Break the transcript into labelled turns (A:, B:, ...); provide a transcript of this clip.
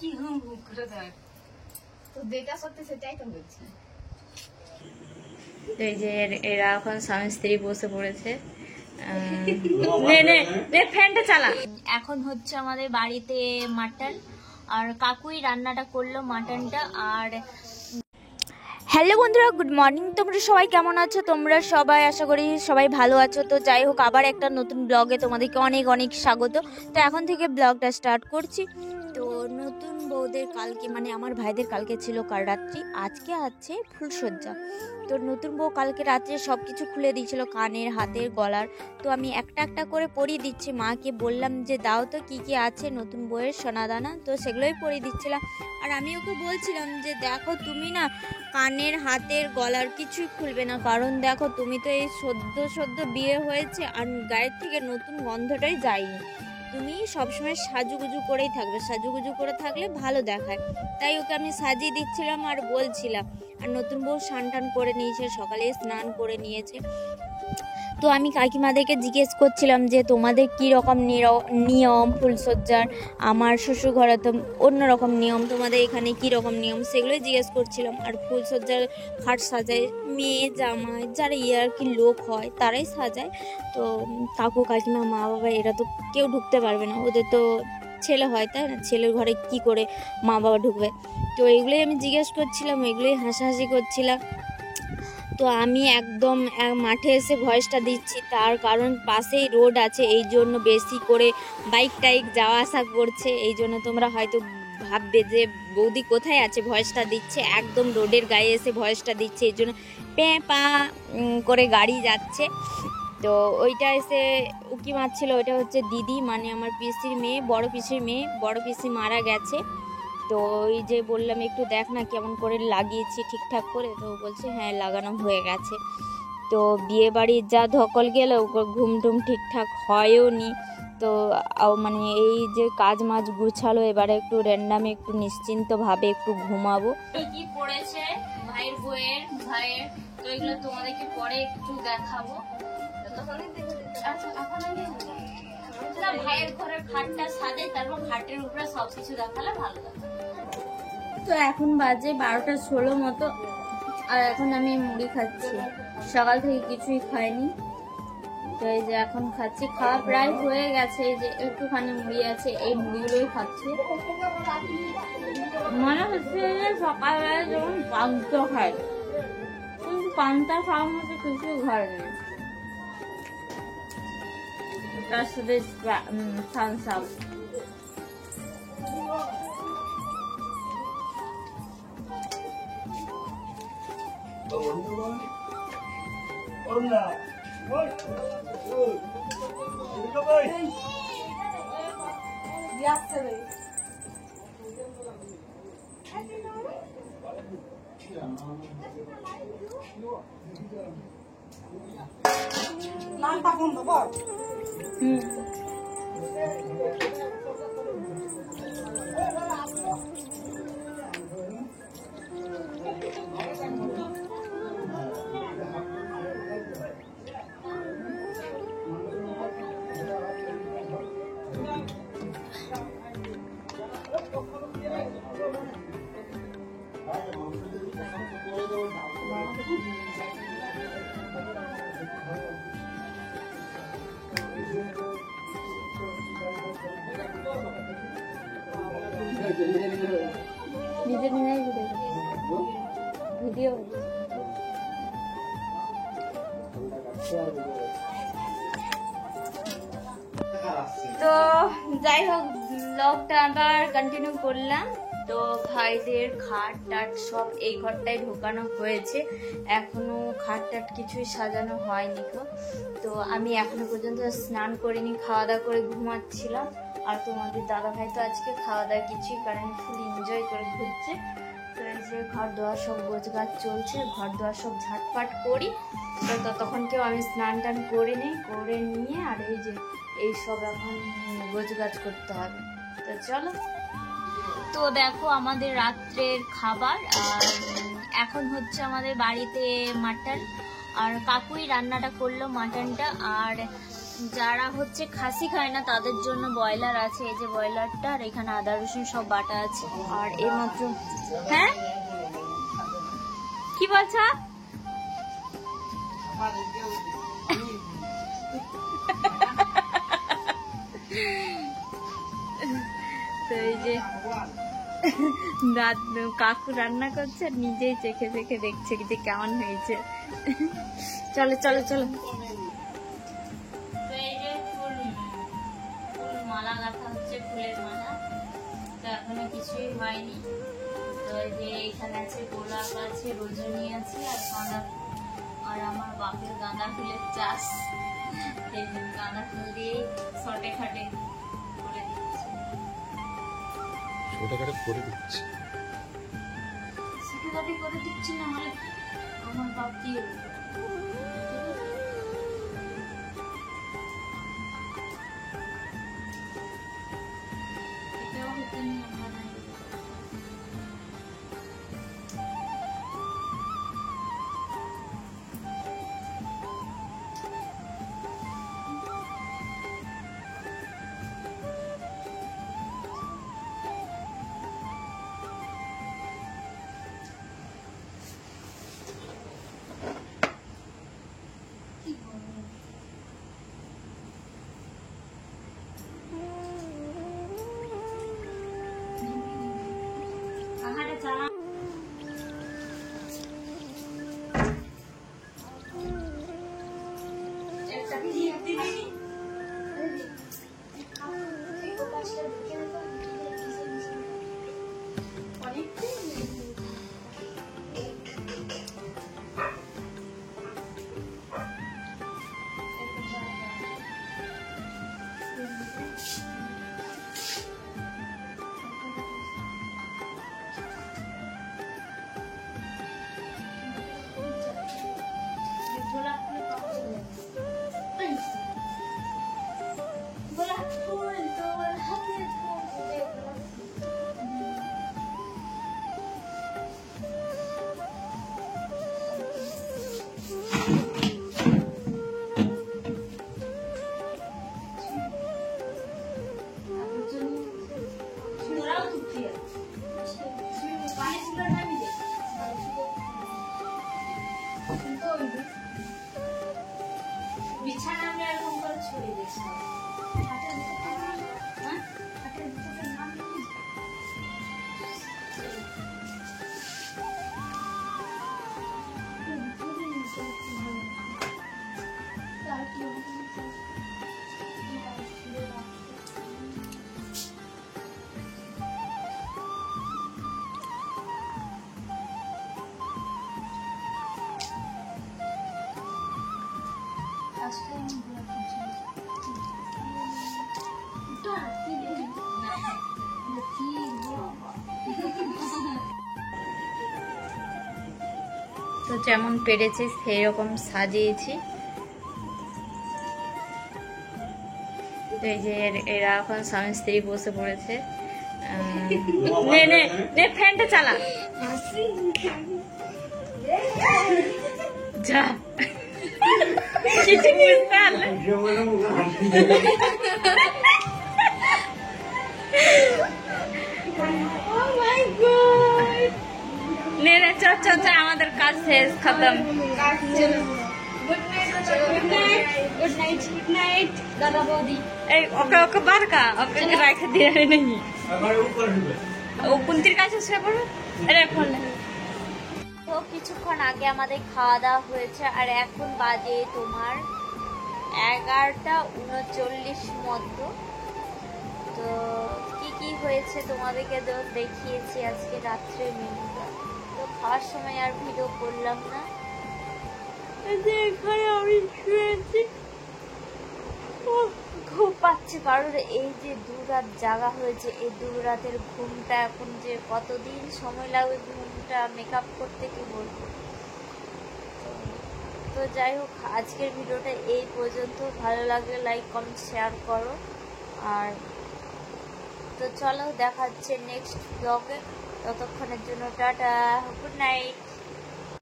A: কি হুম হুম করে দেয়
B: তো যেটা সত্যি সেটাই তো বলছি।
A: তো এই যে এরা এখন স্বামী স্ত্রী বসে পড়েছে। নে নে নে ফ্যানটা চালা। এখন হচ্ছে আমাদের বাড়িতে মাটন, আর কাকুই রান্নাটা করলো মাটনটা। আর হ্যালো বন্ধুরা, গুড মর্নিং। তোমরা সবাই কেমন আছো? তোমরা সবাই আশা করি সবাই ভালো আছো। তো যাই হোক, আবার একটা নতুন ব্লগে তোমাদেরকে অনেক অনেক স্বাগত। তো এখন থেকে ব্লগটা স্টার্ট করছি। তো নতুন বউদের কালকে, মানে আমার ভাইদের কালকে ছিল কাল রাত্রি, আজকে আছে ফুলসজ্জা। তো নতুন বউ কালকে রাত্রে সব কিছু খুলে দিয়েছিল, কানের, হাতের, গলার। তো আমি একটা একটা করে পরিয়ে দিচ্ছি। মাকে বললাম যে দাও তো কি কি আছে নতুন বউয়ের সোনাদানা, তো সেগুলোই পরিয়ে দিচ্ছিলাম। আর আমি ওকে বলছিলাম যে দেখো তুমি না কানের, হাতের, গলার কিছুই খুলবে না, কারণ দেখো তুমি তো এই সদ্য বিয়ে হয়েছে আর গায়ের থেকে নতুন গন্ধটাই যায়নি। তুমি সবসময় সাজুগুজু করেই থাকবে, সাজুগুজু করে থাকলে ভালো দেখায়। তাই ওকে আমি সাজিয়ে দিচ্ছিলাম আর বলছিলাম। আর নতুন বউ স্নান টান করে নিয়েছে, সকালে স্নান করে নিয়েছে। তো আমি কাকিমাদেরকে জিজ্ঞেস করছিলাম যে তোমাদের কী রকম নিয়ম ফুলসজ্জার। আমার শ্বশুর ঘরে তো অন্যরকম নিয়ম, তোমাদের এখানে কী রকম নিয়ম, সেগুলোই জিজ্ঞেস করছিলাম। আর ফুলসজ্জার খাট সাজায় মেয়ে জামাই, যারা আর কি লোক হয় তারাই সাজায়। তো কাকু কাকিমা মা বাবা এরা তো কেউ ঢুকতে পারবে না, ওদের তো ছেলে হয়, তাই না? ছেলের ঘরে কি করে মা বাবা ঢুকবে? তো এগুলোই আমি জিজ্ঞেস করছিলাম, এগুলোই হাসাহাসি করছিলাম। তো আমি একদম মাঠে এসে ভয়েসটা দিচ্ছি, তার কারণ পাশেই রোড আছে, এই জন্য বেশি করে বাইক টাইক যাওয়া আসা করছে। এই জন্য তোমরা হয়তো ভাববে যে বৌদি কোথায় আছে, ভয়েসটা দিচ্ছে একদম রোডের গায়ে এসে ভয়েসটা দিচ্ছে, এই জন্য পে পা করে গাড়ি যাচ্ছে। তো ওইটা এসে উকি মারছিল, ওইটা হচ্ছে দিদি, মানে আমার পিসির মেয়ে, বড় পিসির মেয়ে। বড় পিসি মারা গেছে। তো ওই যে বললাম একটু দেখ না কেমন করে লাগিয়েছি ঠিকঠাক করে, তো বলছে হ্যাঁ লাগানো হয়ে গেছে। তো বিয়ে বাড়ির যা ধকল গেল, ঘুম টুম ঠিকঠাক হয়ও নি। তো মানে এই যে কাজ মাছ গুছালো, এবারে একটু র্যান্ডামে একটু নিশ্চিন্তভাবে একটু ঘুমাবো। কি পড়েছে ভাইয়ের বইয়ের ভাইয়ের, তো এগুলো তোমাদেরকে পরে একটু দেখাবো। ভাইয়ের ঘরের খাটটা সাজে, তারপর খাটের উপরে সবকিছু দেখালে ভালো লাগে। তো এখন বাজে 12:16 মতো, আর এখন আমি মুড়ি খাচ্ছি। সকাল থেকে কিছুই খাইনি, তো এই যে এখন খাচ্ছি। খাওয়া প্রায় হয়ে গেছে, এই যে একটুখানি মুড়ি আছে, এই মুড়িগুলোই খাচ্ছি। মনে হচ্ছে যে সকালবেলা যেমন পান্তা খায়, কিন্তু পান্তা খাওয়ার মতো কিছু ঘর নেই। তার সাথে থামস আপ। নিজের ভিডিও তো যাই হোক, ব্লগটা আবার কন্টিনিউ করলাম। তো ভাইদের খাট টাট সব এই ঘরটায় ঢোকানো হয়েছে, এখনো খাট টাট কিছুই সাজানো হয়নি। তো আমি এখনো পর্যন্ত স্নান করিনি, খাওয়া দাওয়া করে ঘুমাচ্ছিলাম। আর তোমাদের দাদা ভাই তো আজকে খাওয়া দাওয়া কিছুই করেনি, ফুল এনজয় করে ঘুরছে। তো এই যে ঘর দোয়ার সব গোছগাছ চলছে, ঘর দোয়ার সব ঝাটপাট করি। তো ততক্ষণকেও আমি স্নান টান করে নিই, করে নিয়ে আর এই যে এইসব এখন গোছগাছ করতে হবে। তো চলো। তো দেখো আমাদের রাত্রের খাবার, আর এখন হচ্ছে আমাদের বাড়িতে মাটন, আর কাকুই রান্নাটা করলো মাটনটা। আর যারা হচ্ছে খাসি খায় না তাদের জন্য ব্রয়লার আছে, এই যে ব্রয়লারটা, আর এখানে আদা রসুন সব বাটা আছে। আর এই মাত্র, হ্যাঁ কি বলছো? তো এই যে কাকু রান্না করছে আর নিজেই চেখে চেখে দেখছে যে কেমন হয়েছে। চলো চলো চলো। তো এই যে ফুল মালা গাঁথা হচ্ছে, ফুলের মালা। তো এখনো কিছুই হয়নি। তো এই যে এখানে আছে গোলাপ আছে, রজনী আছে, আর গাঁদা, আর আমার বাপের গাঁদা ফুলের চাষ। এই যে গাঁদা ফুল দিয়ে শর্টে খাটে করে দিচ্ছে।
C: ছোটখাটো করে দিচ্ছি,
A: ছোটখাটো করে দিচ্ছি না হলে আমার বাপ দিয়ে এটাও হতে নিয়ে আমরা বিছানা আমরা এরকম করে ছড়িয়ে দিচ্ছি। তো যেমন পেরেছি সেই রকম সাজিয়েছি। তো এই যে এরা এখন স্বামী স্ত্রী বসে পড়েছে। নে নে নে ফ্যানটা চালা যা, কিছু বুঝতে পারলে নে নে চল চল চল, আমাদের কাজ শেষ, খতম।
B: गुड नाइट दादा बौदी।
A: এই ওকে ওকে বারকা ওকে রাখে দিয়ে নেই, ও কুন্তির কাছে শুয়ে পড়ো। এখন তো কিছুক্ষণ আগে আমাদের খাওয়া দাওয়া হয়েছে, আর এখন বাজে তোমার 11:39 মতো। তো কি কি হয়েছে তোমাদেরকে তো দেখিয়েছি আজকে রাত্রে মেনুটা। তো খাওয়ার সময় আর ভিডিও করলাম না। এখানে আমি শুয়েছি, ঘুম পাচ্ছে, কারণ এই যে দুরাত জাগা হয়েছে, এই দুরাতের ঘুমটা এখন যে কতদিন সময় লাগবে ঘুমটা মেকআপ করতে কি বলবো। তো যাই হোক, আজকের ভিডিওটা এই পর্যন্ত। ভালো লাগলে লাইক কমেন্ট শেয়ার করো। আর তো চলো দেখা হচ্ছে নেক্সট ব্লগে, ততক্ষণের জন্য টাটা, গুড নাইট।